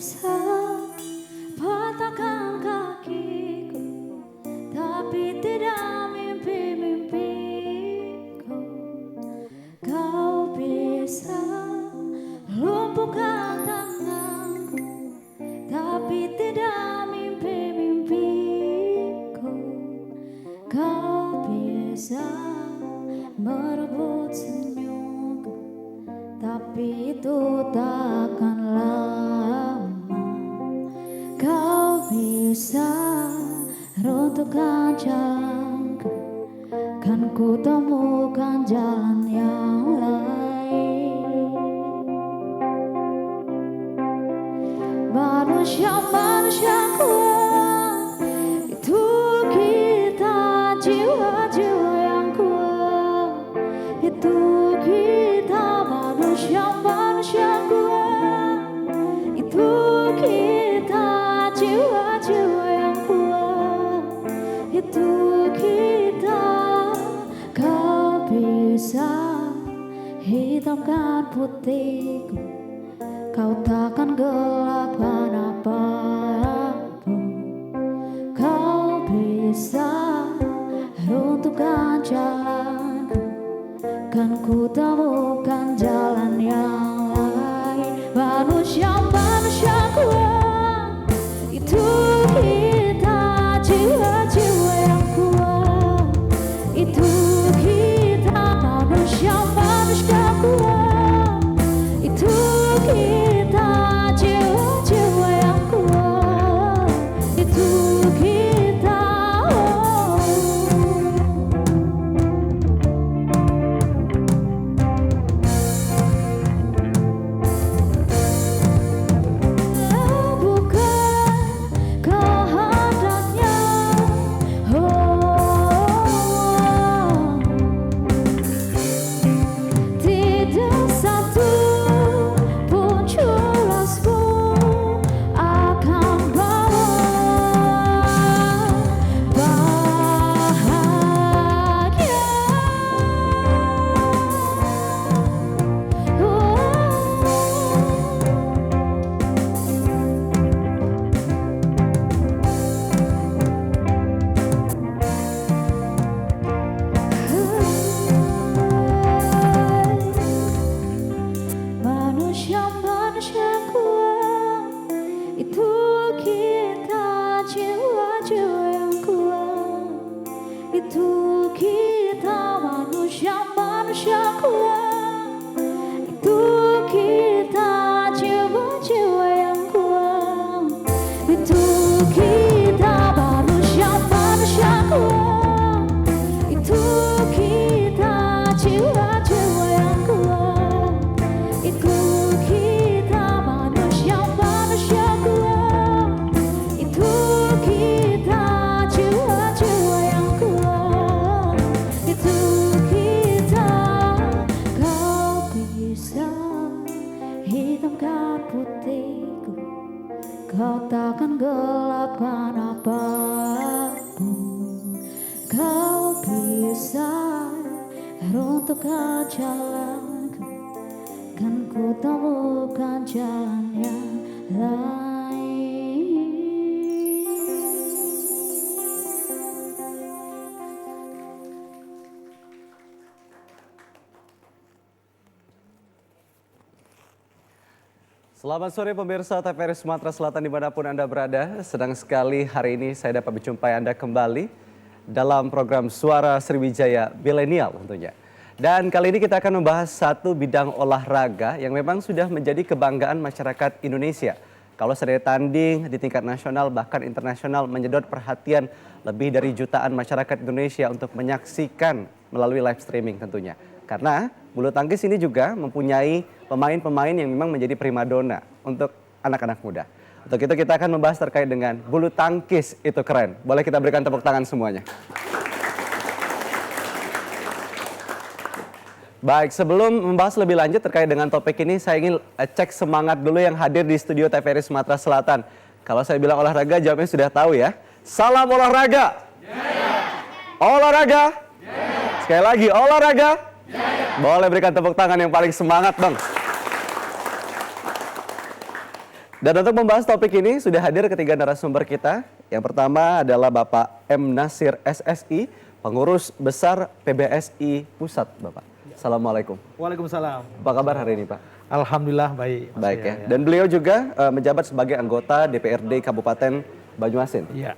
bisa patahkan kakiku, tapi tidak mimpi-mimpiku. Kau bisa lumpuhkan tanganku, tapi tidak mimpi-mimpiku. Kau bisa merebut senyumku, tapi itu takkan lama. Kau bisa runtuhkan jalanku, kan ku temukan jalan yang lain. Manusia-manusia kuat, itu kita, jiwa-jiwa yang kuat, itu kita. Manusia-manusia kuat, itu kita, jiwa-jiwa yang kuat, itu kita. Kau bisa hitamkan putihku, kau takkan gelapkan apapun. Kau bisa runtuhkan jalanku, kan ku temukan jalan yang lain. Manusia-manusia kuat, itu kita, jiwa-jiwa yang kuat, itu kita. Manusia-manusia kuat, itu kita, jiwa-jiwa yang kuat, itu kita. Manusia-manusia kuat, itu kita, jiwa-jiwa yang kuat, itu kita. Manusia-manusia kuat, itu kita, jiwa-jiwa yang kuat, itu kita. Manusia-manusia kuat, itu kita, jiwa-jiwa yang kuat, itu kita. Manusia-manusia kuat, itu kita, jiwa-jiwa yang kuat, itu kita. Kau bisa hitamkan putihku, kau takkan gelapkan apapun. Kau bisa runtuhkan jalanku, kan ku temukan jalan yang lain. Selamat sore pemirsa TVRI Sumatera Selatan dimanapun Anda berada. Senang sekali hari ini saya dapat menjumpai Anda kembali dalam program Suara Sriwijaya Milenial tentunya. Dan kali ini kita akan membahas satu bidang olahraga yang memang sudah menjadi kebanggaan masyarakat Indonesia. Kalau sedaya tanding di tingkat nasional bahkan internasional menyedot perhatian lebih dari jutaan masyarakat Indonesia untuk menyaksikan melalui live streaming tentunya. Karena bulu tangkis ini juga mempunyai pemain-pemain yang memang menjadi primadona untuk anak-anak muda. Untuk itu kita akan membahas terkait dengan bulu tangkis itu keren. Boleh kita berikan tepuk tangan semuanya. Baik, sebelum membahas lebih lanjut terkait dengan topik ini, saya ingin cek semangat dulu yang hadir di studio TVRI Sumatera Selatan. Kalau saya bilang olahraga, jawabnya sudah tahu ya. Salam olahraga. Yeah. Olahraga. Yeah. Sekali lagi, olahraga. Yeah. Boleh berikan tepuk tangan yang paling semangat, Bang. Dan untuk membahas topik ini sudah hadir ketiga narasumber kita. Yang pertama adalah Bapak M. Nasir SSI, Pengurus Besar PBSI Pusat, Bapak. Assalamualaikum. Waalaikumsalam. Apa kabar hari ini, Pak? Alhamdulillah baik. Baik ya. Dan beliau juga menjabat sebagai anggota DPRD Kabupaten Banyuasin. Iya.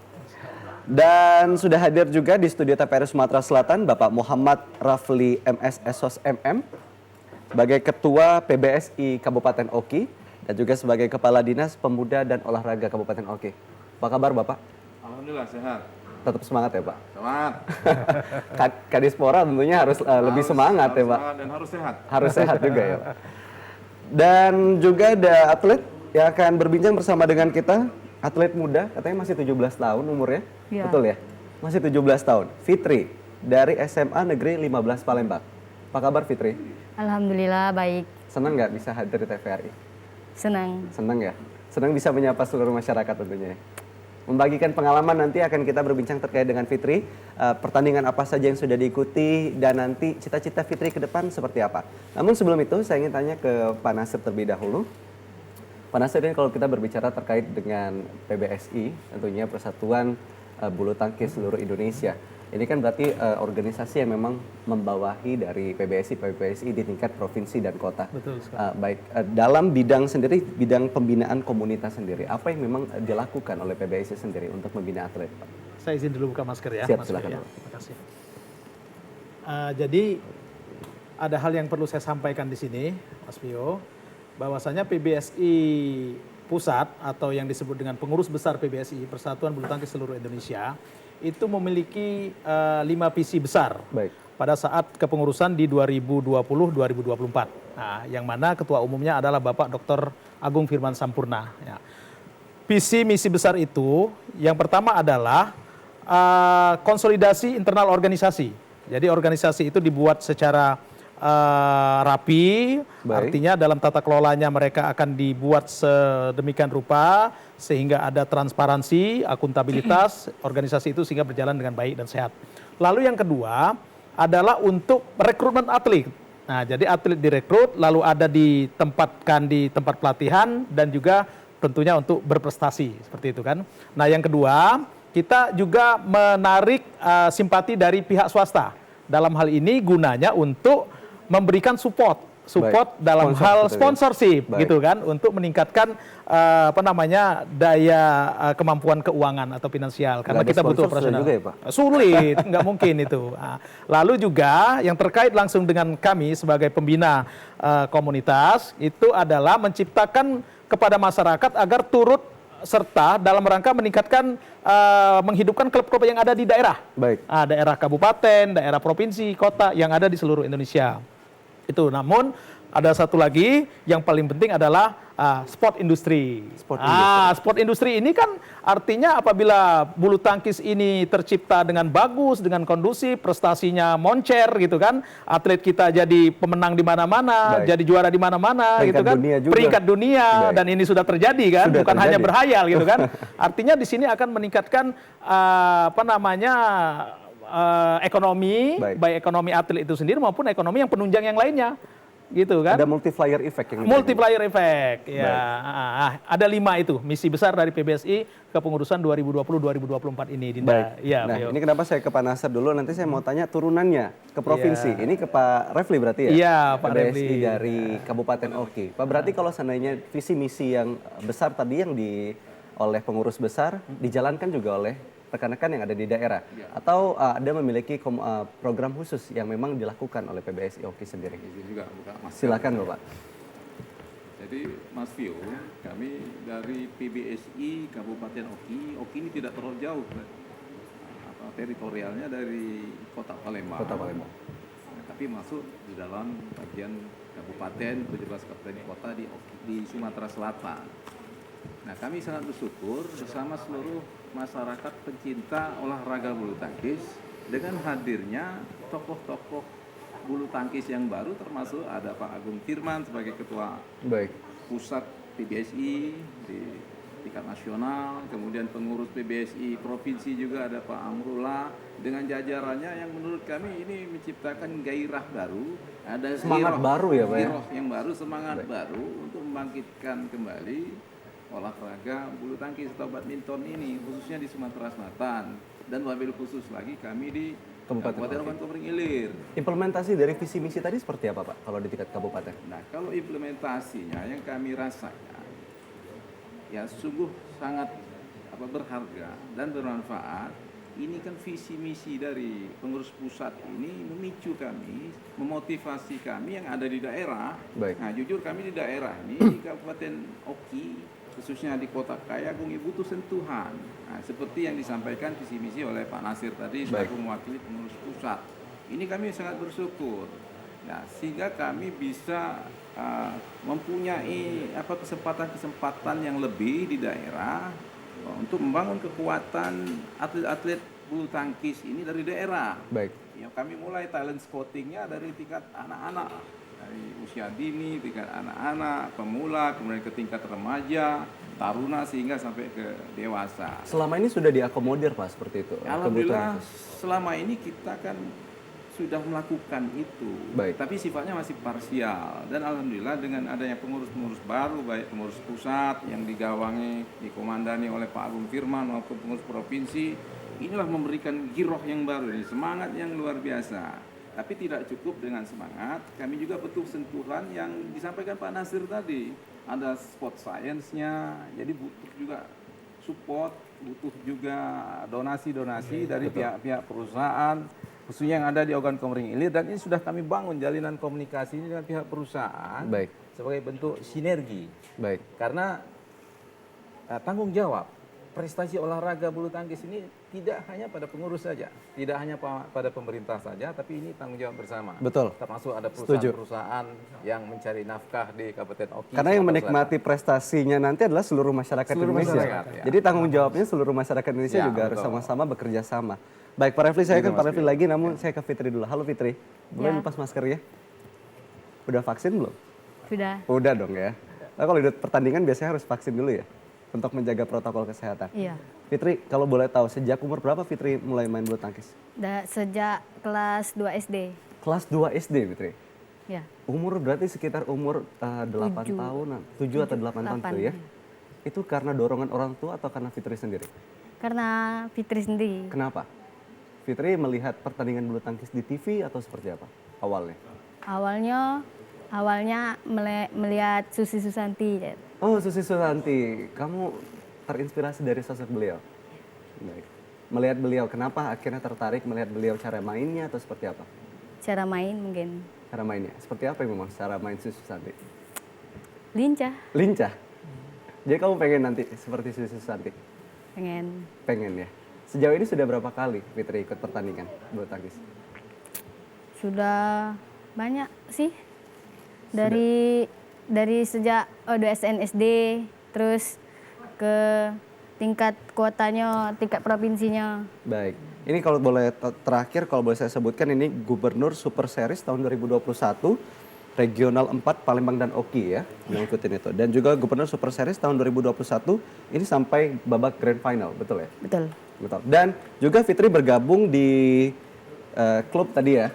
Dan sudah hadir juga di studio TVRI Sumatera Selatan Bapak Muhammad Rafli MS Esos MM sebagai Ketua PBSI Kabupaten Oki dan juga sebagai Kepala Dinas Pemuda dan Olahraga Kabupaten Oki. Apa kabar Bapak? Alhamdulillah sehat. Tetap semangat ya Pak? Semangat. Kadispora tentunya harus lebih semangat ya Pak? Semangat dan harus sehat. Harus sehat juga ya Pak. Dan juga ada atlet yang akan berbincang bersama dengan kita. Atlet muda, katanya masih 17 tahun umurnya. Ya. Betul ya? Masih 17 tahun. Fitri dari SMA Negeri 15 Palembang. Apa kabar Fitri? Alhamdulillah baik, Senang nggak bisa hadir di TVRI? senang. Senang ya? Senang bisa menyapa seluruh masyarakat tentunya. Membagikan pengalaman nanti akan kita berbincang terkait dengan Fitri. Pertandingan apa saja yang sudah diikuti dan nanti cita-cita Fitri ke depan seperti apa. Namun sebelum itu saya ingin tanya ke Pak Nasir terlebih dahulu. Pak Nasir, ini kalau kita berbicara terkait dengan PBSI, tentunya Persatuan Bulu Tangkis Seluruh Indonesia. Ini kan berarti organisasi yang memang membawahi dari PBSI di tingkat provinsi dan kota. Betul sekali. Baik, dalam bidang sendiri, bidang pembinaan komunitas sendiri, apa yang memang dilakukan oleh PBSI sendiri untuk membina atlet, Pak? Saya izin dulu buka masker ya. Siap, Mas silakan, Rio, ya. Pak. Terima kasih. Jadi ada hal yang perlu saya sampaikan di sini, Mas Vio, bahwasanya PBSI Pusat atau yang disebut dengan Pengurus Besar PBSI Persatuan Bulu Tangkis Seluruh Indonesia itu memiliki 5 visi besar. Baik. Pada saat kepengurusan di 2020-2024. Nah, yang mana ketua umumnya adalah Bapak Dr. Agung Firman Sampurna. Ya. Visi misi besar itu yang pertama adalah konsolidasi internal organisasi. Jadi organisasi itu dibuat secara rapi, Baik. artinya dalam tata kelolanya mereka akan dibuat sedemikian rupa sehingga ada transparansi, akuntabilitas organisasi itu sehingga berjalan dengan baik dan sehat. Lalu yang kedua adalah untuk rekrutmen atlet. Nah, jadi atlet direkrut lalu ada ditempatkan di tempat pelatihan dan juga tentunya untuk berprestasi seperti itu kan. Nah, yang kedua kita juga menarik simpati dari pihak swasta. Dalam hal ini gunanya untuk memberikan support Baik. dalam Sponsor, hal betul ya? sponsorship Baik. gitu kan untuk meningkatkan daya kemampuan keuangan atau finansial karena Nggak ada kita butuh sponsor operasional. juga ya, Pak? Sulit, nggak mungkin itu. Nah, lalu juga yang terkait langsung dengan kami sebagai pembina komunitas itu adalah menciptakan kepada masyarakat agar turut serta dalam rangka meningkatkan menghidupkan klub-klub yang ada di daerah. Baik. Daerah kabupaten, daerah provinsi, kota yang ada di seluruh Indonesia. Itu namun ada satu lagi yang paling penting adalah sport industri. Sport industri ini kan artinya apabila bulu tangkis ini tercipta dengan bagus, dengan kondusif, prestasinya moncer gitu kan, atlet kita jadi pemenang di mana-mana, Baik. jadi juara di mana-mana gitu Peringkat kan, dunia juga. peringkat dunia. Baik. Dan ini sudah terjadi kan, Sudah bukan terjadi. hanya berhayal gitu kan. Artinya di sini akan meningkatkan ekonomi, Baik. baik ekonomi atlet itu sendiri maupun ekonomi yang penunjang yang lainnya, gitu kan? Ada multiplier effect yang Multiplier effect, ya. Ada 5 itu misi besar dari PBSI kepengurusan 2020-2024 ini, Dinda. Baik. Ya, Nah, Beliau. ini kenapa saya ke Pak Nasir dulu, nanti saya mau tanya turunannya ke provinsi. Ini ke Pak Refli berarti ya? Iya, Pak PBSI Refli. dari Kabupaten Oki. Pak, berarti kalau seandainya visi misi yang besar tadi yang oleh pengurus besar dijalankan juga oleh rekan-rekan yang ada di daerah, atau ada memiliki program khusus yang memang dilakukan oleh PBSI Oki sendiri? Izin juga buka masker. Silakan Bapak. Jadi Mas Vio, kami dari PBSI Kabupaten Oki ini tidak terlalu jauh. Teritorialnya dari Kota Palembang. Kota Palembang. Nah, tapi masuk di dalam bagian kabupaten, 17 kabupaten kota di Sumatera Selatan. Nah, kami sangat bersyukur bersama seluruh masyarakat pencinta olahraga bulu tangkis dengan hadirnya tokoh-tokoh bulu tangkis yang baru, termasuk ada Pak Agung Firman sebagai ketua Baik. pusat PBSI di tingkat nasional, kemudian pengurus PBSI provinsi juga ada Pak Amrullah dengan jajarannya yang menurut kami ini menciptakan gairah baru, ada Semangat baru ya, Pak ya? giroh yang baru, semangat baru untuk membangkitkan kembali olahraga bulu tangkis atau badminton ini, khususnya di Sumatera Selatan. Dan wabil khusus lagi kami di Kabupaten Ogan Komering Ilir. Implementasi dari visi misi tadi seperti apa Pak kalau di tingkat kabupaten? Nah, kalau implementasinya yang kami rasakan, ya sungguh sangat berharga dan bermanfaat. Ini kan visi misi dari pengurus pusat ini memicu kami, memotivasi kami yang ada di daerah. Baik. Nah, jujur kami di daerah ini di Kabupaten Oki, khususnya di Kota Kayagung, butuh sentuhan. Nah, seperti yang disampaikan visi misi oleh Pak Nasir tadi selaku mewakili pengurus pusat. Ini kami sangat bersyukur. Nah, sehingga kami bisa mempunyai kesempatan-kesempatan yang lebih di daerah untuk membangun kekuatan atlet-atlet bulu tangkis ini dari daerah. Baik. Ya, kami mulai talent scoutingnya dari tingkat anak-anak, dari usia dini, tingkat anak-anak, pemula, kemudian ke tingkat remaja, taruna, sehingga sampai ke dewasa. Selama ini sudah diakomodir Pak seperti itu? Alhamdulillah selama ini kita kan sudah melakukan itu. Baik. Tapi sifatnya masih parsial. Dan alhamdulillah dengan adanya pengurus-pengurus baru, baik pengurus pusat yang digawangi, dikomandani oleh Pak Agung Firman maupun pengurus provinsi, inilah memberikan giroh yang baru, semangat yang luar biasa. Tapi tidak cukup dengan semangat, kami juga butuh sentuhan yang disampaikan Pak Nasir tadi. Ada sport science-nya, jadi butuh juga support, butuh juga donasi-donasi dari pihak-pihak perusahaan, khususnya yang ada di Ogan Komering Ilir, dan ini sudah kami bangun jalinan komunikasi ini dengan pihak perusahaan. Baik. Sebagai bentuk sinergi. Baik. Karena tanggung jawab prestasi olahraga bulu tangkis ini tidak hanya pada pengurus saja, tidak hanya pada pemerintah saja, tapi ini tanggung jawab bersama. Betul. Termasuk ada perusahaan-perusahaan yang mencari nafkah di Kabupaten Oki. Karena yang menikmati prestasinya nanti adalah seluruh masyarakat Indonesia. masyarakat, ya. Jadi tanggung jawabnya seluruh masyarakat Indonesia Ya, juga harus betul. sama-sama bekerja sama. Baik, Pak Refli, saya Gitu, kan Pak Mas Refli lagi, namun saya ke Fitri dulu. Halo Fitri, boleh Ya. lepas masker ya? Udah vaksin belum? Sudah. Udah dong ya. Nah, kalau udah pertandingan biasanya harus vaksin dulu ya? Untuk menjaga protokol kesehatan. Iya. Fitri, kalau boleh tahu, sejak umur berapa Fitri mulai main bulu tangkis? Sejak kelas 2 SD. Kelas 2 SD, Fitri? Ya. Umur berarti sekitar umur 8 Tujuh. tahunan, 7 atau 8 tahun tuh ya? Itu karena dorongan orang tua atau karena Fitri sendiri? Karena Fitri sendiri. Kenapa? Fitri melihat pertandingan bulu tangkis di TV atau seperti apa awalnya? Awalnya melihat Susi Susanti. Oh, Susi Susanti, kamu terinspirasi dari sosok beliau? Baik. Melihat beliau, kenapa akhirnya tertarik melihat beliau cara mainnya atau seperti apa? Cara main mungkin Cara mainnya, seperti apa memang cara main Susi Susanti? lincah. Lincah? Jadi kamu pengen nanti seperti Susi Susanti? Pengen. Pengen ya? Sejauh ini sudah berapa kali Fitri ikut pertandingan bulu tangkis? Sudah banyak sih. Dari sejak O2SN SD, terus ke tingkat kotanya, tingkat provinsinya. Baik, ini kalau boleh terakhir, kalau boleh saya sebutkan, ini Gubernur Super Series tahun 2021, Regional 4 Palembang dan Oki ya, yang ikutin itu. Dan juga Gubernur Super Series tahun 2021, ini sampai babak Grand Final, betul ya? Betul. Betul. Dan juga Fitri bergabung di klub tadi ya,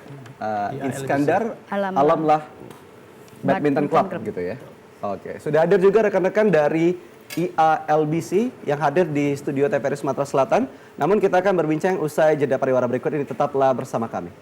Iskandar Alamlah Badminton Club gitu ya. Oke, sudah hadir juga rekan-rekan dari IALBC yang hadir di studio TVRI Sumatera Selatan. Namun kita akan berbincang usai jeda pariwara berikut ini, tetaplah bersama kami.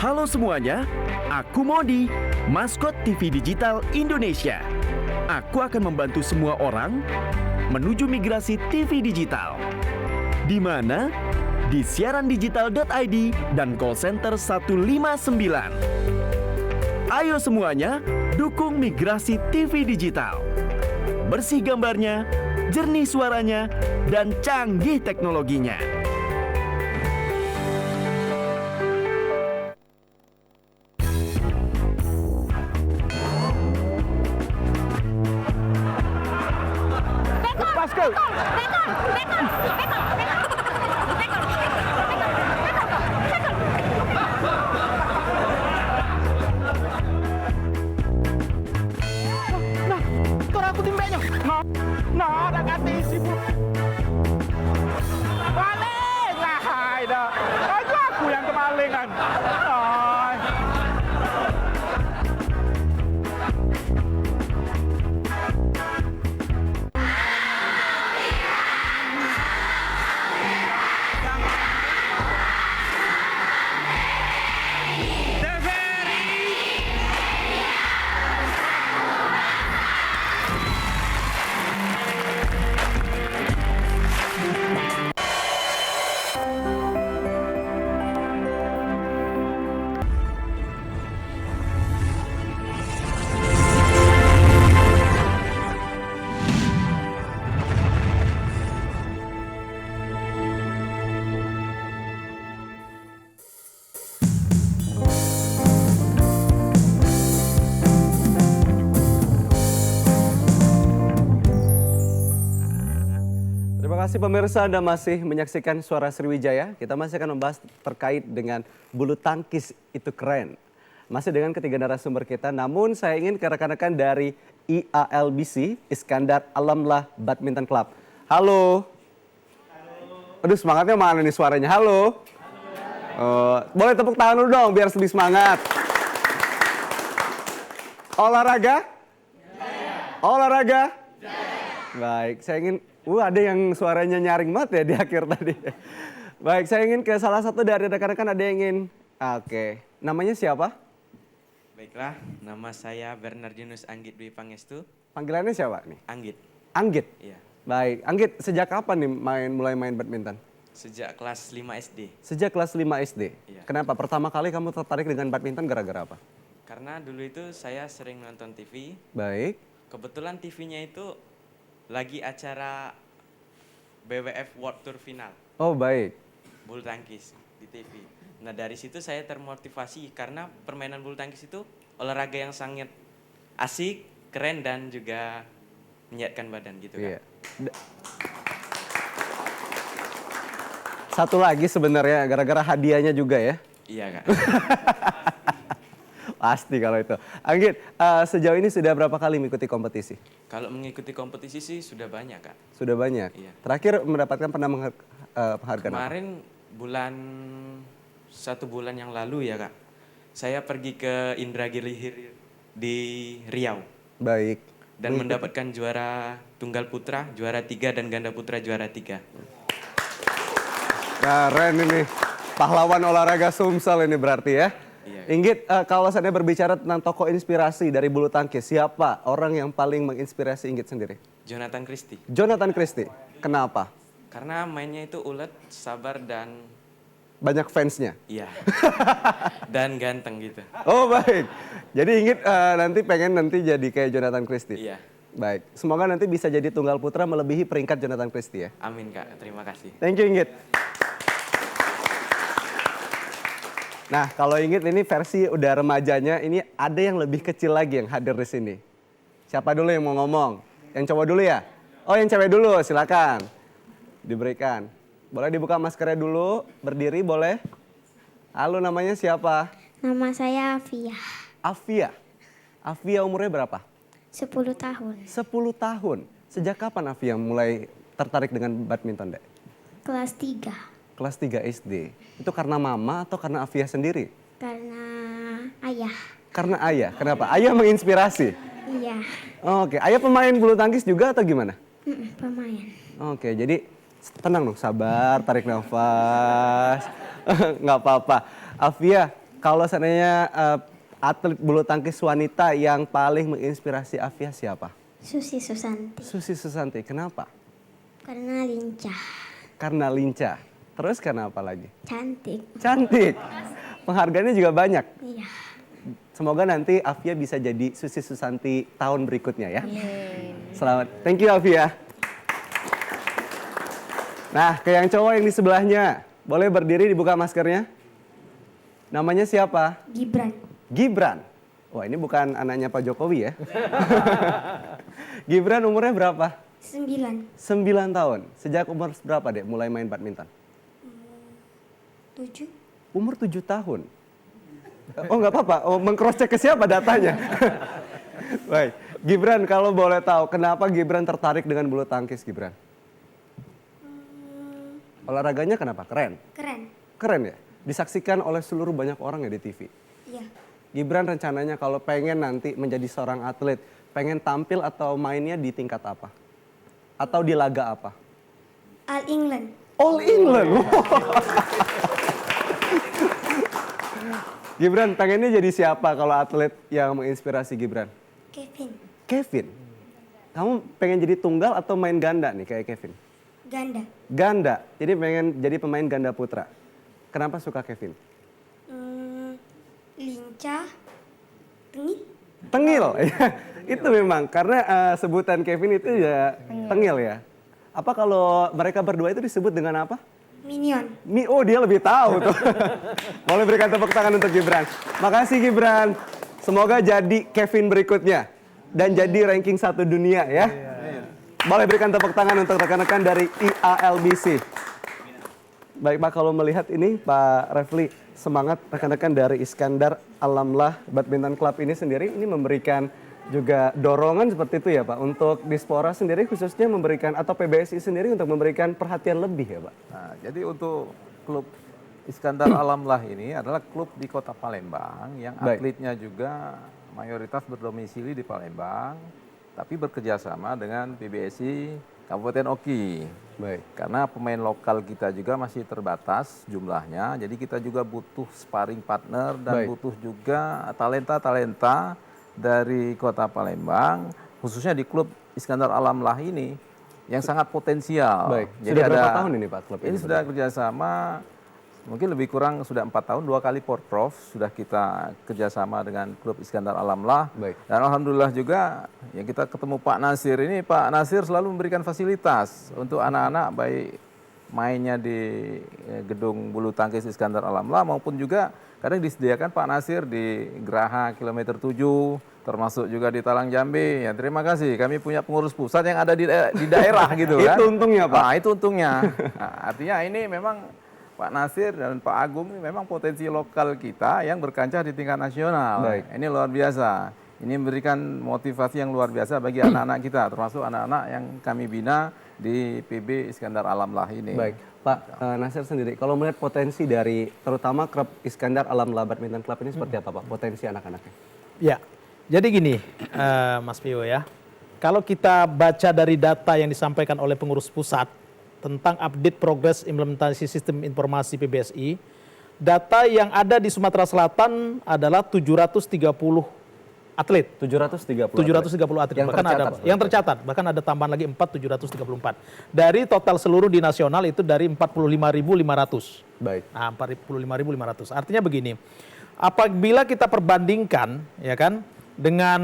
Halo semuanya, aku Modi, maskot TV Digital Indonesia. Aku akan membantu semua orang menuju migrasi TV digital. Di mana? Di siarandigital.id dan call center 159. Ayo semuanya, dukung migrasi TV digital. Bersih gambarnya, jernih suaranya, dan canggih teknologinya. Nah, tur aku timbeknya. Nah, ada kata isi bu. Balik lah, dah. Aja aku yang kemalingan. Ay. Terima kasih pemirsa, Anda masih menyaksikan Suara Sriwijaya. Kita masih akan membahas terkait dengan bulu tangkis itu keren. Masih dengan ketiga narasumber kita, namun saya ingin ke rekan-rekan dari IALBC, Iskandar Alamlah Badminton Club. Halo. Aduh, semangatnya mana nih suaranya? Halo. Boleh tepuk tangan dulu dong biar lebih semangat. Olahraga? Olahraga? Baik, saya ingin, ada yang suaranya nyaring banget ya di akhir tadi. Baik, saya ingin ke salah satu dari rekan-rekan, ada yang ingin, oke, namanya siapa? Baiklah, nama saya Bernardinus Anggit Dwi Pangestu. Panggilannya siapa nih? Anggit, Anggit? iya. Baik, Anggit sejak kapan nih mulai main badminton? Sejak kelas 5 SD. Sejak kelas 5 SD? Iya. Kenapa? Pertama kali kamu tertarik dengan badminton gara-gara apa? Karena dulu itu saya sering nonton TV. Baik, Kebetulan TV-nya itu lagi acara BWF World Tour Final, oh baik. bulu tangkis di TV. Nah dari situ saya termotivasi karena permainan bulu tangkis itu olahraga yang sangat asik, keren dan juga menyehatkan badan gitu kan. Iya. Satu lagi sebenarnya gara-gara hadiahnya juga ya. Iya kak. Pasti kalau itu. Anggit, sejauh ini sudah berapa kali mengikuti kompetisi? Kalau mengikuti kompetisi sih sudah banyak kak. Sudah banyak? Iya. Terakhir mendapatkan penghargaan apa? Kemarin satu bulan yang lalu ya kak, saya pergi ke Indragiri di Riau Baik. dan mendapatkan juara tunggal putra, juara 3 dan ganda putra juara 3. Keren ini. Pahlawan olahraga Sumsel ini berarti ya. Iya. Inggit, kalau saya berbicara tentang tokoh inspirasi dari bulu tangkis, siapa orang yang paling menginspirasi Inggit sendiri? Jonathan Christie. Jonathan Christie. Kenapa? Karena mainnya itu ulet, sabar dan Banyak fansnya. iya. Dan ganteng gitu. Oh baik. Jadi Inggit nanti jadi kayak Jonathan Christie. Iya. Baik. Semoga nanti bisa jadi tunggal putra melebihi peringkat Jonathan Christie ya. Amin kak, terima kasih. Thank you Inggit. Nah, kalau Inggit ini versi udah remajanya, ini ada yang lebih kecil lagi yang hadir di sini. Siapa dulu yang mau ngomong? Yang cowok dulu ya? Oh, yang cewek dulu, silakan. Diberikan. Boleh dibuka maskernya dulu, berdiri boleh? Halo, namanya siapa? Nama saya Afia, Afia. Afia umurnya berapa? 10 tahun, 10 tahun. Sejak kapan Afia mulai tertarik dengan badminton, Dek? kelas 3. Kelas 3 SD. Itu karena mama atau karena Afia sendiri? Karena ayah. Karena ayah. Kenapa? Ayah menginspirasi. Iya, Oke, ayah pemain bulu tangkis juga atau gimana? pemain. Oke, jadi tenang dong, sabar, tarik nafas. Nggak apa-apa. Afia, kalau seandainya atlet bulu tangkis wanita yang paling menginspirasi Afia siapa? Susi Susanti, Susi Susanti. Kenapa? karena lincah, Karena lincah. Terus karena apa lagi? cantik. Cantik. Penghargaannya juga banyak. Iya, Semoga nanti Afia bisa jadi Susi Susanti tahun berikutnya ya. Selamat. Thank you Afia. Nah, ke yang cowok yang di sebelahnya. Boleh berdiri, dibuka maskernya. Namanya siapa? Gibran, Gibran. Wah, ini bukan anaknya Pak Jokowi ya. Gibran umurnya berapa? 9. 9 tahun. Sejak umur berapa, Dek, mulai main badminton? 7. Umur 7 tahun. Oh, nggak apa-apa. Oh, meng-cross check ke siapa datanya? Baik. Gibran, kalau boleh tahu, kenapa Gibran tertarik dengan bulu tangkis, Gibran? Olahraganya kenapa? Keren? Keren. Keren ya? Disaksikan oleh seluruh banyak orang ya di TV. Iya. Gibran rencananya kalau pengen nanti menjadi seorang atlet, pengen tampil atau mainnya di tingkat apa? Atau di laga apa? All England. All England. Gibran, pengennya jadi siapa kalau atlet yang menginspirasi Gibran? Kevin. Kevin. Kamu pengen jadi tunggal atau main ganda nih kayak Kevin? Ganda. Ganda. Jadi pengen jadi pemain ganda putra. Kenapa suka Kevin? Lincah. Tengil. Tengil. Itu memang karena sebutan Kevin itu ya tengil ya. Apa kalau mereka berdua itu disebut dengan apa? Minion. Oh, dia lebih tahu tuh. Boleh berikan tepuk tangan untuk Gibran. Makasih Gibran. Semoga jadi Kevin berikutnya dan jadi ranking 1 dunia ya. Boleh berikan tepuk tangan untuk rekan-rekan dari IALBC. Baik Pak, kalau melihat ini Pak Refli, semangat rekan-rekan dari Iskandar Alamlah Badminton Club ini sendiri ini memberikan juga dorongan seperti itu ya Pak, untuk Dispora sendiri khususnya memberikan atau PBSI sendiri untuk memberikan perhatian lebih ya Pak. Nah, jadi untuk klub Iskandar Alamlah ini adalah klub di Kota Palembang yang Baik. atletnya juga mayoritas berdomisili di Palembang, tapi bekerja sama dengan PBSI Kabupaten Oki. Baik. Karena pemain lokal kita juga masih terbatas jumlahnya, jadi kita juga butuh sparring partner dan Baik. butuh juga talenta-talenta dari Kota Palembang, khususnya di klub Iskandar Alamlah ini yang sangat potensial. Baik. Jadi Sudah berapa ada, tahun ini Pak klub ini sudah kerjasama mungkin lebih kurang sudah 4 tahun, 2 kali Porprov sudah kita kerjasama dengan klub Iskandar Alamlah. Baik. Dan alhamdulillah juga yang kita ketemu Pak Nasir ini, Pak Nasir selalu memberikan fasilitas untuk anak-anak baik mainnya di gedung bulu tangkis Iskandar Alamlah maupun juga kadang disediakan Pak Nasir di Geraha kilometer 7, termasuk juga di Talang Jambi. Ya, terima kasih. Kami punya pengurus pusat yang ada di daerah gitu kan. Itu untungnya Pak. Nah, itu untungnya. Nah, artinya ini memang Pak Nasir dan Pak Agung ini memang potensi lokal kita yang berkancah di tingkat nasional. Baik. Ini luar biasa. Ini memberikan motivasi yang luar biasa bagi anak-anak kita, termasuk anak-anak yang kami bina di PB Iskandar Alamlah ini. Baik, Pak Nasir sendiri, kalau melihat potensi dari terutama klub Iskandar Alamlah Badminton Club ini seperti apa Pak, potensi anak-anaknya? Ya, jadi gini Mas Pio ya, kalau kita baca dari data yang disampaikan oleh pengurus pusat tentang update progres implementasi sistem informasi PBSI, data yang ada di Sumatera Selatan adalah 730 atlet. 730 atlet. Yang Bahkan tercatat, ada yang tercatat, bahkan ada tambahan lagi 734. Dari total seluruh di nasional itu dari 45.500. Baik. Nah, 45.500. Artinya begini, apabila kita perbandingkan ya kan dengan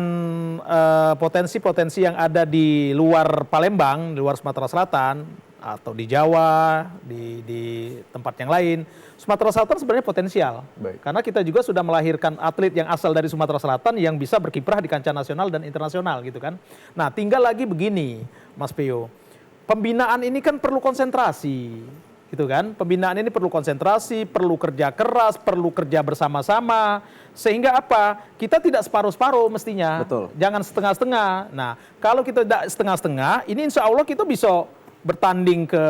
potensi-potensi yang ada di luar Palembang, di luar Sumatera Selatan atau di Jawa, di tempat yang lain, Sumatera Selatan sebenarnya potensial. Baik. Karena kita juga sudah melahirkan atlet yang asal dari Sumatera Selatan yang bisa berkiprah di kancah nasional dan internasional gitu kan. Nah, tinggal lagi begini, Mas Pio. Pembinaan ini kan perlu konsentrasi. Gitu kan? Pembinaan ini perlu konsentrasi, perlu kerja keras, perlu kerja bersama-sama. Sehingga apa? Kita tidak separuh-separuh mestinya. Betul. Jangan setengah-setengah. Nah, kalau kita tidak setengah-setengah, ini insya Allah kita bisa bertanding ke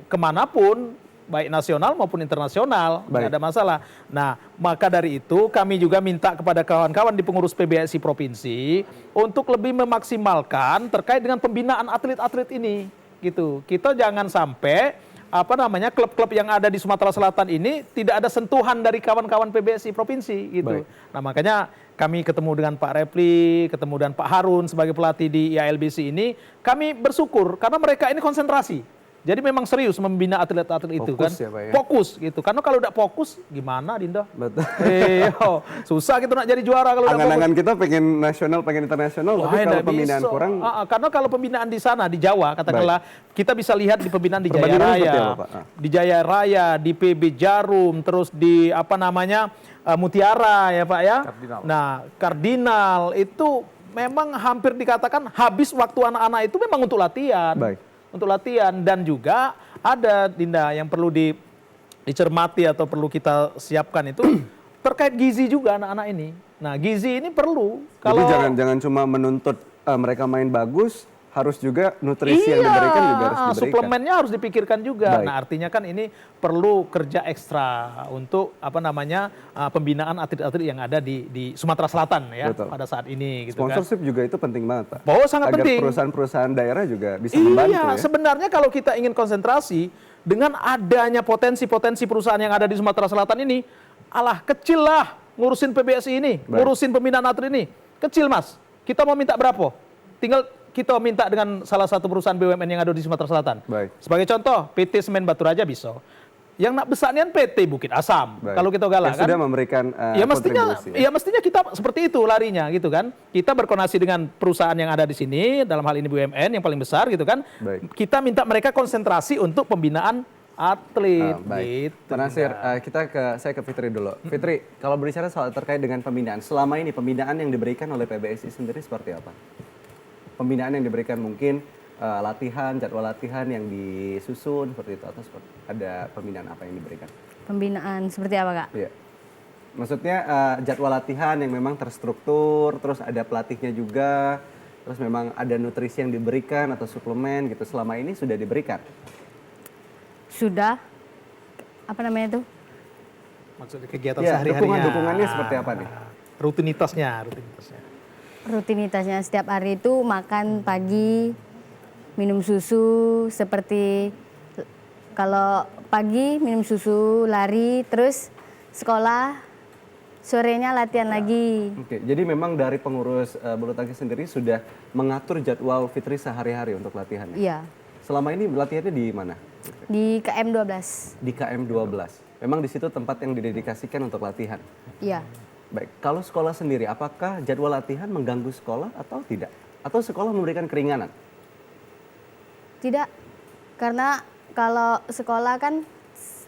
kemanapun, baik nasional maupun internasional, Baik. tidak ada masalah. Nah, maka dari itu kami juga minta kepada kawan-kawan di pengurus PBSI Provinsi untuk lebih memaksimalkan terkait dengan pembinaan atlet-atlet ini. Gitu. Kita jangan sampai klub-klub yang ada di Sumatera Selatan ini tidak ada sentuhan dari kawan-kawan PBSI Provinsi gitu. Baik. Nah, makanya kami ketemu dengan Pak Refli, ketemu dengan Pak Harun sebagai pelatih di IALBC ini, kami bersyukur karena mereka ini konsentrasi. Jadi memang serius membina atlet-atlet itu Fokus kan. ya, Pak, ya? Fokus gitu. Karena kalau udah fokus gimana Dinda? Betul. Susah gitu nak jadi juara kalau udah fokus. Angan-angan kita pengen nasional, pengen internasional, Wah, tapi kalau nggak pembinaan bisa. kurang. Karena kalau pembinaan di sana di Jawa katakanlah kita bisa lihat di pembinaan di Jaya Perbandingannya Raya, seperti apa, Pak? di Jaya Raya, di PB Jarum, terus di Mutiara ya Pak ya. Kardinal. Nah, Kardinal itu memang hampir dikatakan habis waktu anak-anak itu memang untuk latihan. Baik. Untuk latihan, dan juga ada Dinda yang perlu dicermati atau perlu kita siapkan itu terkait gizi juga anak-anak ini. Nah, gizi ini perlu. Jadi jangan cuma menuntut mereka main bagus, harus juga nutrisi yang diberikan juga harus diberikan. Suplemennya harus dipikirkan juga. Baik. Nah, artinya kan ini perlu kerja ekstra untuk pembinaan atlet-atlet yang ada di Sumatera Selatan ya. Betul. Pada saat ini gitu Sponsorship kan. juga itu penting banget, Pak. Oh, sangat Agar penting. perusahaan-perusahaan daerah juga bisa membantu Iya, ya. sebenarnya kalau kita ingin konsentrasi dengan adanya potensi-potensi perusahaan yang ada di Sumatera Selatan ini, kecil lah ngurusin PBSI ini, Baik. ngurusin pembinaan atlet ini. Kecil, Mas. Kita mau minta berapa? Tinggal kita minta dengan salah satu perusahaan BUMN yang ada di Sumatera Selatan. Baik. Sebagai contoh, PT Semen Batu Raja bisa. Yang nak besarnya PT Bukit Asam. Baik. Kalau kita galak Yang kan. sudah memberikan Ya mestinya, kontribusi. ya mestinya kita seperti itu larinya gitu kan. Kita berkoordinasi dengan perusahaan yang ada di sini, dalam hal ini BUMN yang paling besar gitu kan. Baik. Kita minta mereka konsentrasi untuk pembinaan atlet. Baik. Gitu. Pak Nasir, saya ke Fitri dulu. Fitri, kalau berbicara soal terkait dengan pembinaan, selama ini pembinaan yang diberikan oleh PBSI sendiri seperti apa? Pembinaan yang diberikan mungkin latihan, jadwal latihan yang disusun seperti itu, atau ada pembinaan apa yang diberikan? Pembinaan seperti apa, Kak? Iya. Maksudnya jadwal latihan yang memang terstruktur, terus ada pelatihnya juga, terus memang ada nutrisi yang diberikan atau suplemen gitu, selama ini sudah diberikan? Sudah, apa namanya itu? Maksudnya kegiatan Ya, sehari-harinya. dukungannya seperti apa nih? Rutinitasnya. Rutinitasnya setiap hari itu makan pagi, minum susu, seperti kalau pagi minum susu, lari, terus sekolah, sorenya latihan lagi. Oke, jadi memang dari pengurus bulu tangkis sendiri sudah mengatur jadwal Fitri sehari-hari untuk latihannya? Iya, Selama ini latihannya di mana? di KM 12. Di KM 12. Memang di situ tempat yang didedikasikan untuk latihan? Iya. Baik, kalau sekolah sendiri, apakah jadwal latihan mengganggu sekolah atau tidak? Atau sekolah memberikan keringanan? Tidak, karena kalau sekolah kan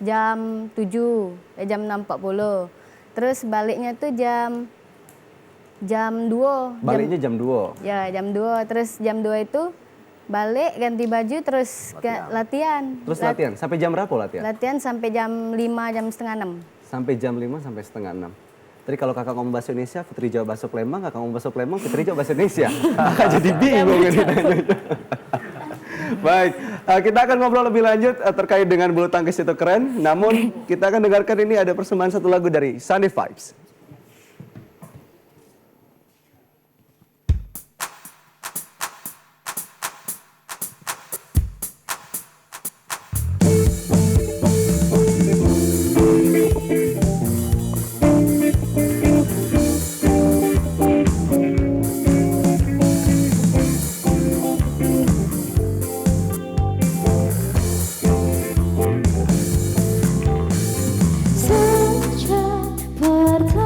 jam 7, jam 6.40. Terus baliknya tuh jam 2. Baliknya jam 2? Ya, jam 2. Terus jam 2 itu balik, ganti baju, terus latihan. Terus latihan, sampai jam berapa latihan? Latihan sampai jam 5, jam setengah 6. Sampai jam 5 sampai setengah 6. Tadi kalau kakak ngomong bahasa Indonesia, Fitri jawab bahasa Palembang, kakak ngomong bahasa Palembang, Fitri jawab bahasa Indonesia. Kakak jadi bingung ini. Baik, kita akan ngobrol lebih lanjut terkait dengan bulu tangkis itu keren. Namun kita akan dengarkan ini ada persembahan satu lagu dari Sunny Vibes. Sejak pertama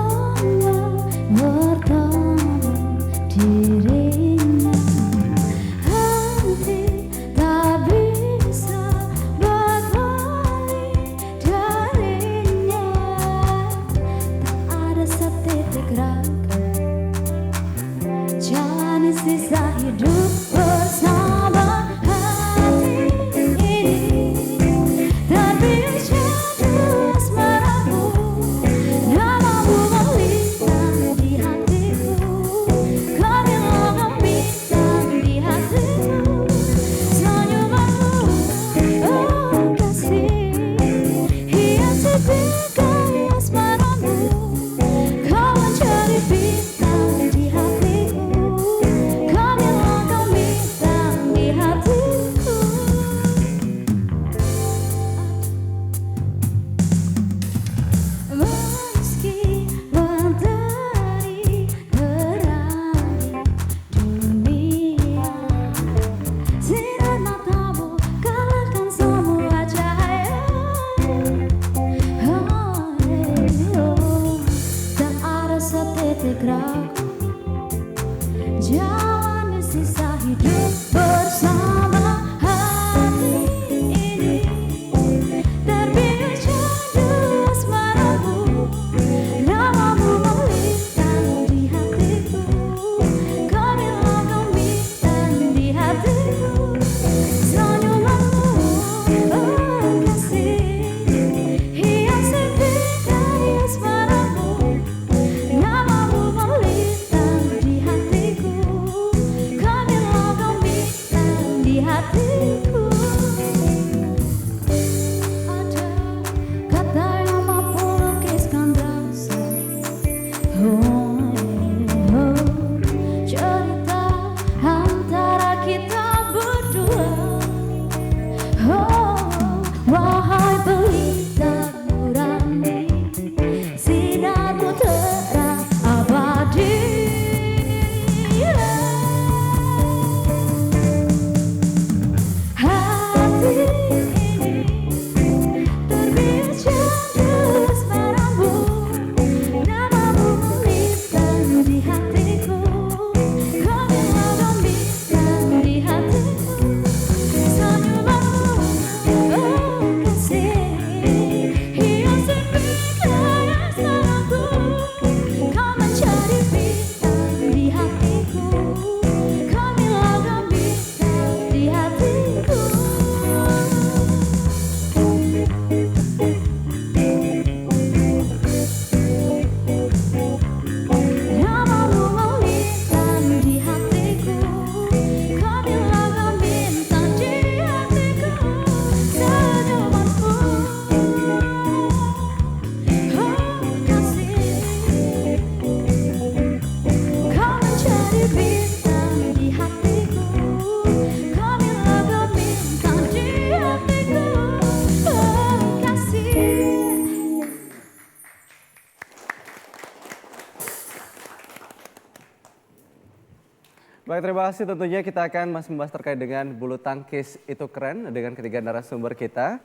Baik, terima kasih. Tentunya kita akan masih membahas terkait dengan bulu tangkis itu keren dengan ketiga narasumber kita.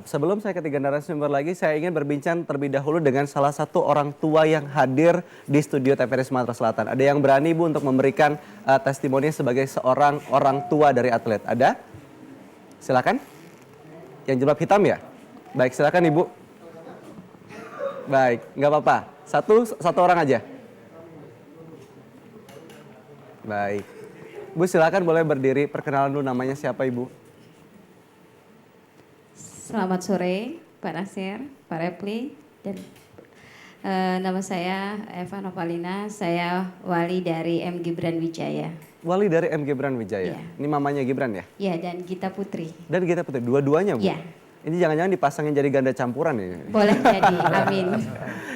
Sebelum saya ketiga narasumber lagi, saya ingin berbincang terlebih dahulu dengan salah satu orang tua yang hadir di studio TVRI Sumatera Selatan. Ada yang berani Ibu untuk memberikan testimoni sebagai seorang orang tua dari atlet? Ada? Silakan. Yang jilbab hitam ya? Baik, silakan Ibu. Baik, nggak apa-apa. Satu orang aja. Baik. Bu, silakan boleh berdiri. Perkenalan dulu, namanya siapa Ibu? Selamat sore Pak Nasir, Pak Repli, dan nama saya Eva Novalina, saya wali dari M. Gibran Wijaya. Wali dari M. Gibran Wijaya? Iya. Ini mamanya Gibran ya? Ya, dan Gita Putri. Dan Gita Putri, dua-duanya Bu? Iya. Ini jangan-jangan dipasangin jadi ganda campuran ya? Boleh jadi, amin.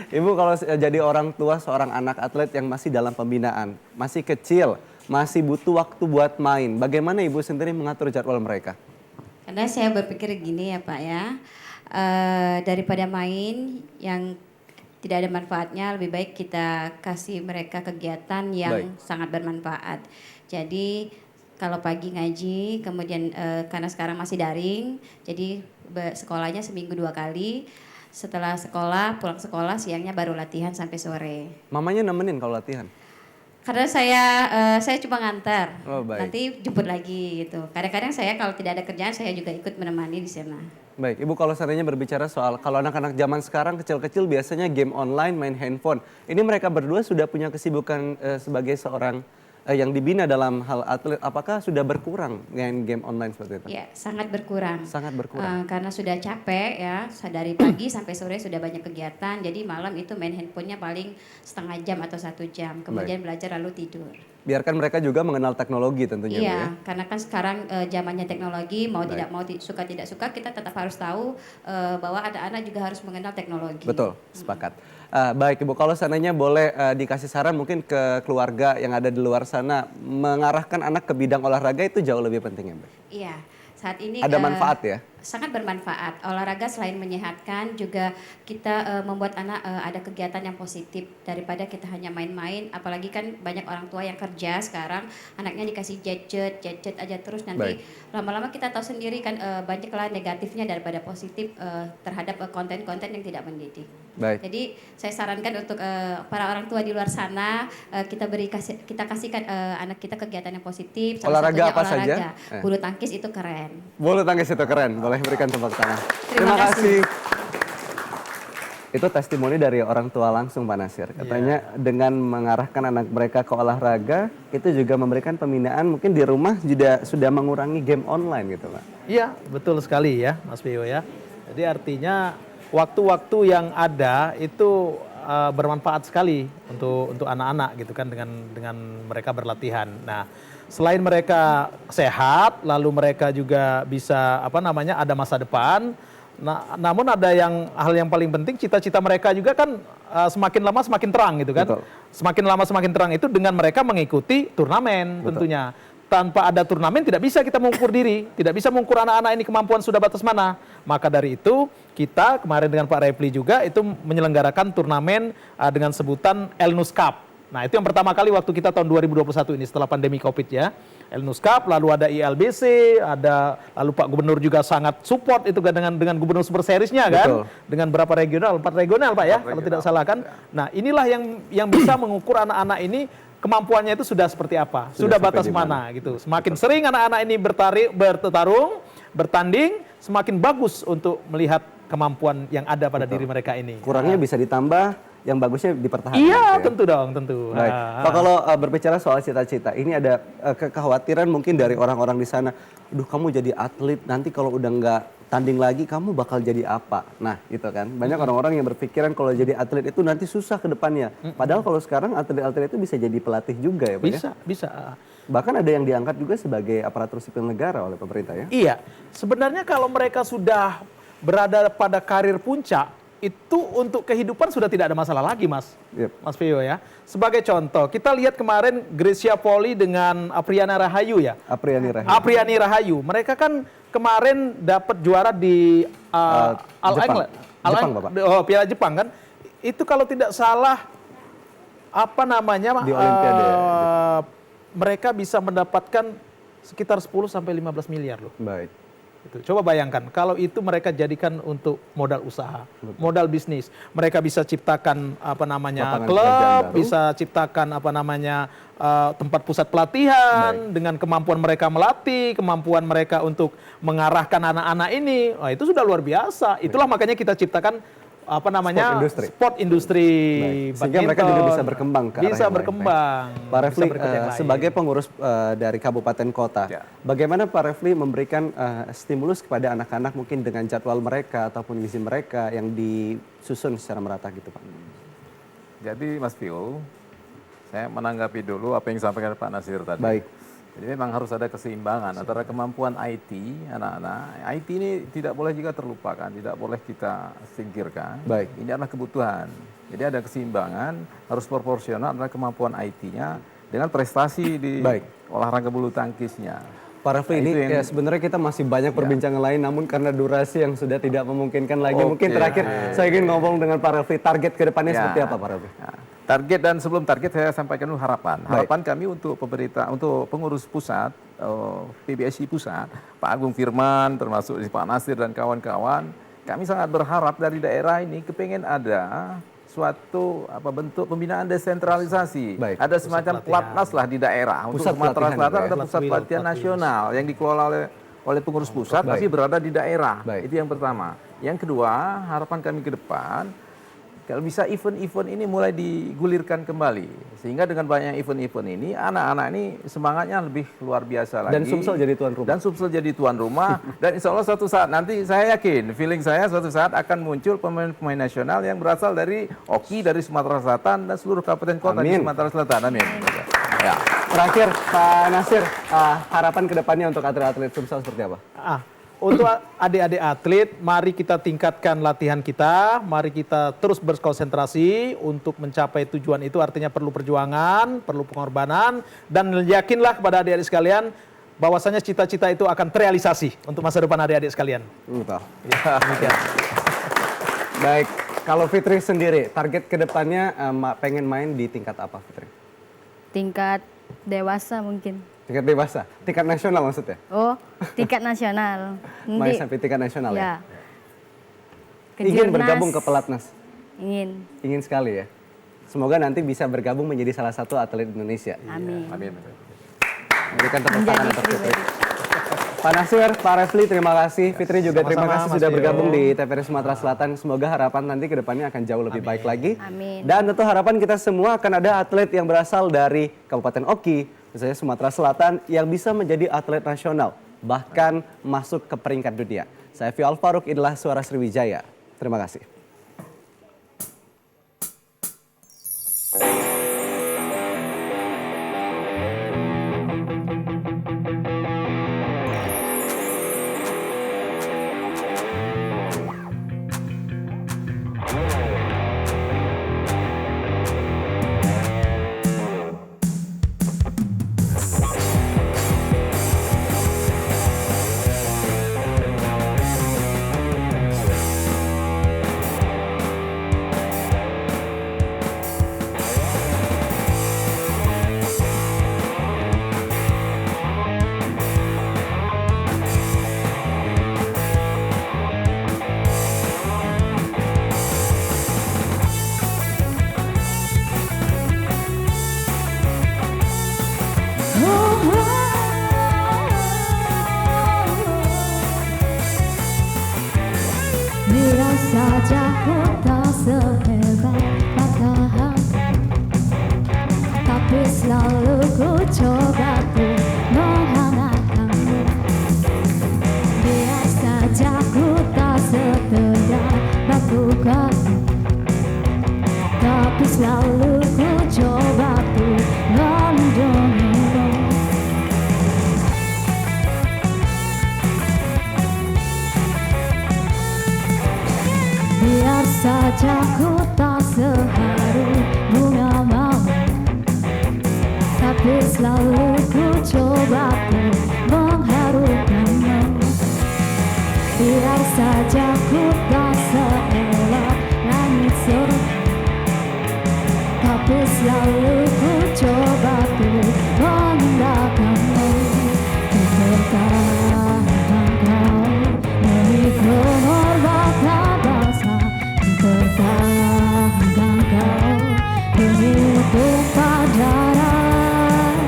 Ibu kalau jadi orang tua seorang anak atlet yang masih dalam pembinaan, masih kecil, masih butuh waktu buat main, bagaimana Ibu sendiri mengatur jadwal mereka? Karena saya berpikir gini ya Pak ya, daripada main yang tidak ada manfaatnya, lebih baik kita kasih mereka kegiatan yang sangat bermanfaat. Jadi kalau pagi ngaji, kemudian karena sekarang masih daring, jadi sekolahnya seminggu 2 kali. Setelah sekolah, pulang sekolah, siangnya baru latihan sampai sore. Mamanya nemenin kalau latihan? Karena saya cuma ngantar, Oh, baik. nanti jemput lagi gitu. Kadang-kadang saya kalau tidak ada kerjaan, saya juga ikut menemani di sana. Baik, Ibu kalau seandainya berbicara soal kalau anak-anak zaman sekarang kecil-kecil biasanya game online, main handphone. Ini mereka berdua sudah punya kesibukan sebagai seorang yang dibina dalam hal atlet. Apakah sudah berkurang dengan game online seperti itu? Ya, sangat berkurang. Sangat berkurang. Karena sudah capek ya, dari pagi sampai sore sudah banyak kegiatan. Jadi malam itu main handphonenya paling setengah jam atau 1 jam. Kemudian belajar lalu tidur. Biarkan mereka juga mengenal teknologi tentunya. Bu, Iya, ya? karena kan sekarang zamannya teknologi, mau tidak mau suka tidak suka kita tetap harus tahu bahwa ada anak juga harus mengenal teknologi. Betul, sepakat. Baik Ibu, kalau seandainya boleh dikasih saran mungkin ke keluarga yang ada di luar sana, mengarahkan anak ke bidang olahraga itu jauh lebih penting ya Bu? Iya, saat ini Ada manfaat ya? sangat bermanfaat. Olahraga selain menyehatkan juga kita membuat anak ada kegiatan yang positif daripada kita hanya main-main. Apalagi kan banyak orang tua yang kerja sekarang, anaknya dikasih gadget aja terus, nanti lama-lama kita tahu sendiri kan banyaklah negatifnya daripada positif terhadap konten-konten yang tidak mendidik. Baik. Jadi saya sarankan untuk para orang tua di luar sana kita kasihkan anak kita kegiatan yang positif. Salah Olahraga satunya apa olahraga. saja? Bulu tangkis itu keren. Bulu tangkis itu keren, boleh berikan tepuk tangan. Terima kasih. Itu testimoni dari orang tua langsung Pak Nasir. Katanya dengan mengarahkan anak mereka ke olahraga, itu juga memberikan pembinaan mungkin di rumah juga sudah mengurangi game online gitu Pak. Iya, betul sekali ya Mas Pio ya. Jadi artinya waktu-waktu yang ada itu bermanfaat sekali untuk anak-anak gitu kan dengan mereka berlatihan. Nah, selain mereka sehat, lalu mereka juga bisa ada masa depan. Nah, namun ada hal yang paling penting, cita-cita mereka juga kan semakin lama semakin terang gitu kan. Betul. Semakin lama semakin terang itu dengan mereka mengikuti turnamen tentunya. Tanpa ada turnamen tidak bisa kita mengukur diri, tidak bisa mengukur anak-anak ini kemampuan sudah batas mana. Maka dari itu kita kemarin dengan Pak Repli juga itu menyelenggarakan turnamen dengan sebutan Elnus Cup. Nah itu yang pertama kali waktu kita tahun 2021 ini setelah pandemi Covid ya. Elnus Cup, lalu ada ILBC, lalu Pak Gubernur juga sangat support itu kan dengan Gubernur Super Series-nya kan. Betul. Dengan berapa regional? 4 regional Pak ya, kalau tidak salah kan. Nah inilah yang bisa mengukur anak-anak ini kemampuannya itu sudah seperti apa, sudah batas mana gitu. Semakin sering anak-anak ini bertarung, bertanding, semakin bagus untuk melihat kemampuan yang ada pada diri mereka ini. Kurangnya bisa ditambah, yang bagusnya dipertahankan. Iya, gitu ya. tentu dong, tentu. Baik. Pak, kalau berbicara soal cita-cita, ini ada kekhawatiran mungkin dari orang-orang di sana. Duh, kamu jadi atlet, nanti kalau udah nggak tanding lagi, kamu bakal jadi apa? Nah, gitu kan. Banyak orang-orang yang berpikiran kalau jadi atlet itu nanti susah ke depannya. Padahal kalau sekarang atlet-atlet itu bisa jadi pelatih juga ya, Pak? Bisa. Bahkan ada yang diangkat juga sebagai aparatur sipil negara oleh pemerintah ya? Iya, sebenarnya kalau mereka sudah berada pada karir puncak, itu untuk kehidupan sudah tidak ada masalah lagi Mas. Mas Pio ya. Sebagai contoh, kita lihat kemarin Grecia Poli dengan Apriani Rahayu ya. Apriani Rahayu. Mereka kan kemarin dapat juara di Jepang, Bapak. Piala Jepang kan. Itu kalau tidak salah di Olimpiade. mereka bisa mendapatkan sekitar 10 sampai 15 miliar loh. Baik. Itu. Coba bayangkan kalau itu mereka jadikan untuk modal usaha, modal bisnis. Mereka bisa ciptakan Lapangan klub, pekerjaan baru. bisa ciptakan tempat pusat pelatihan dengan kemampuan mereka melatih, kemampuan mereka untuk mengarahkan anak-anak ini. Wah, itu sudah luar biasa. Itulah makanya kita ciptakan sport industri Sehingga mereka juga bisa berkembang ke arah bisa yang lain. berkembang. Pak Refli, bisa berkembang yang lain. sebagai pengurus dari kabupaten kota, bagaimana Pak Refli memberikan stimulus kepada anak-anak mungkin dengan jadwal mereka ataupun gizi mereka yang disusun secara merata gitu Pak? Jadi Mas Pio, saya menanggapi dulu apa yang disampaikan Pak Nasir tadi. Baik. Jadi memang harus ada keseimbangan antara kemampuan IT anak-anak. IT ini tidak boleh juga terlupakan, tidak boleh kita singkirkan. Baik. Ini adalah kebutuhan. Jadi ada keseimbangan, harus proporsional antara kemampuan IT-nya dengan prestasi di olahraga bulu tangkisnya. Pak Refli, ini sebenarnya kita masih banyak perbincangan lain, namun karena durasi yang sudah tidak memungkinkan lagi, mungkin terakhir saya ingin ngomong dengan Pak Refli, target ke depannya seperti apa Pak Refli? Target, dan sebelum target saya sampaikan dulu harapan. Harapan kami untuk pemerintah, untuk pengurus pusat, PBSI pusat, Pak Agung Firman, termasuk Pak Nasir dan kawan-kawan, kami sangat berharap dari daerah ini kepengen ada suatu bentuk pembinaan desentralisasi. Ada semacam pelatnas lah di daerah. Untuk Sumatera Selatan ada pusat pelatihan nasional yang dikelola oleh pengurus pusat, tapi berada di daerah. Itu yang pertama. Yang kedua, harapan kami ke depan, kalau bisa event-event ini mulai digulirkan kembali. Sehingga dengan banyak event-event ini, anak-anak ini semangatnya lebih luar biasa lagi. Dan Sumsel jadi tuan rumah. Dan Sumsel jadi tuan rumah. Dan insya Allah suatu saat nanti saya yakin, feeling saya suatu saat akan muncul pemain-pemain nasional yang berasal dari Oki, dari Sumatera Selatan, dan seluruh kabupaten kota di Sumatera Selatan. Amin. Ya. Terakhir, Pak Nasir, harapan kedepannya untuk atlet-atlet Sumsel seperti apa? Untuk adik-adik atlet, mari kita tingkatkan latihan kita, mari kita terus berkonsentrasi untuk mencapai tujuan itu, artinya perlu perjuangan, perlu pengorbanan, dan yakinlah kepada adik-adik sekalian bahwasanya cita-cita itu akan terrealisasi untuk masa depan adik-adik sekalian. Betul. Baik, kalau Fitri sendiri, target kedepannya pengen main di tingkat apa Fitri? Tingkat dewasa mungkin. Tingkat dewasa? Tingkat nasional maksudnya? Oh, tingkat nasional. Main sampai tingkat nasional ya? Kejurnas. Ingin bergabung ke Pelatnas? Ingin. Ingin sekali ya? Semoga nanti bisa bergabung menjadi salah satu atlet Indonesia. Amin. Amin. Berikan tepuk tangan untuk Fitri. Pak Nasir, Pak Refli, terima kasih. Fitri juga terima kasih sudah bergabung di TVRI Sumatera Selatan. Semoga harapan nanti ke depannya akan jauh lebih baik lagi. Amin. Dan tentu harapan kita semua akan ada atlet yang berasal dari Kabupaten Oki, misalnya Sumatera Selatan, yang bisa menjadi atlet nasional, bahkan masuk ke peringkat dunia. Saya Fial Faruk, inilah Suara Sriwijaya. Terima kasih. Bila saja ku tak sehebat matahari, tapi selalu ku coba ku menghangatkanmu. Bila saja ku tak sekedar batu kayu, tapi selalu ku coba ku melindungimu. Biar saja ku tak seharu bunga mawar, tapi selalu ku coba ku mengharukanmu. Biar saja ku tak seelok langit surga, tapi selalu ku coba ku pertahankan kau demi kehormatan bangsa, ku pertahankan kau demi tumpah darah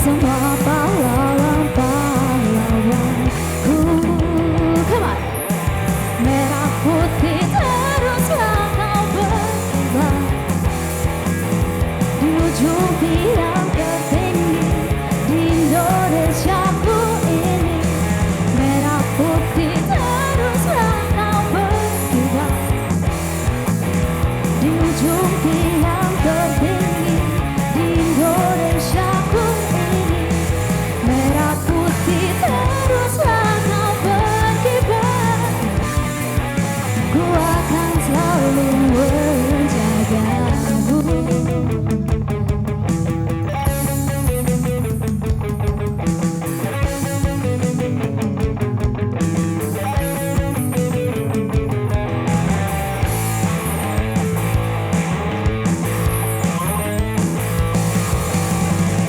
semua pahlawan-pahlawanku. Come on. Merah putih teruslah kau berkibar di ujung tiang tertinggi di Indonesiaku ini. Merah putih teruslah kau berkibar di ujung tiang tertinggi di Indonesiaku ini. Merah putih teruslah kau berkibar, ku akan selalu menjagamu.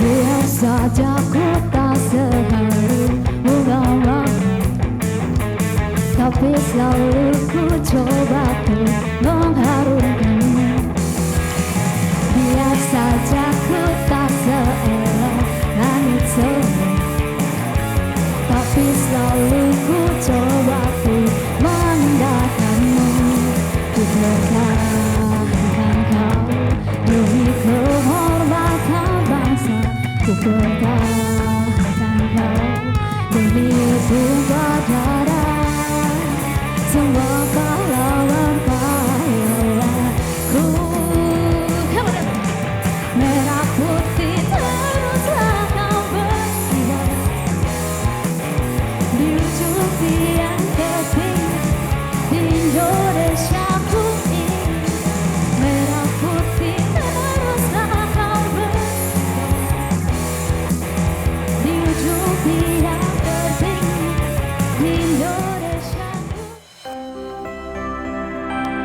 Biar saja ku tak seharu bunga, tapi selalu ku coba untuk mengharumkanmu. Biar saja ku tak seelok langit semu, tapi selalu ku coba untuk mengindahkanmu. Ku pertahankan kau demi kehormatan bangsa, ku pertahankan kau demi tumpah darah semua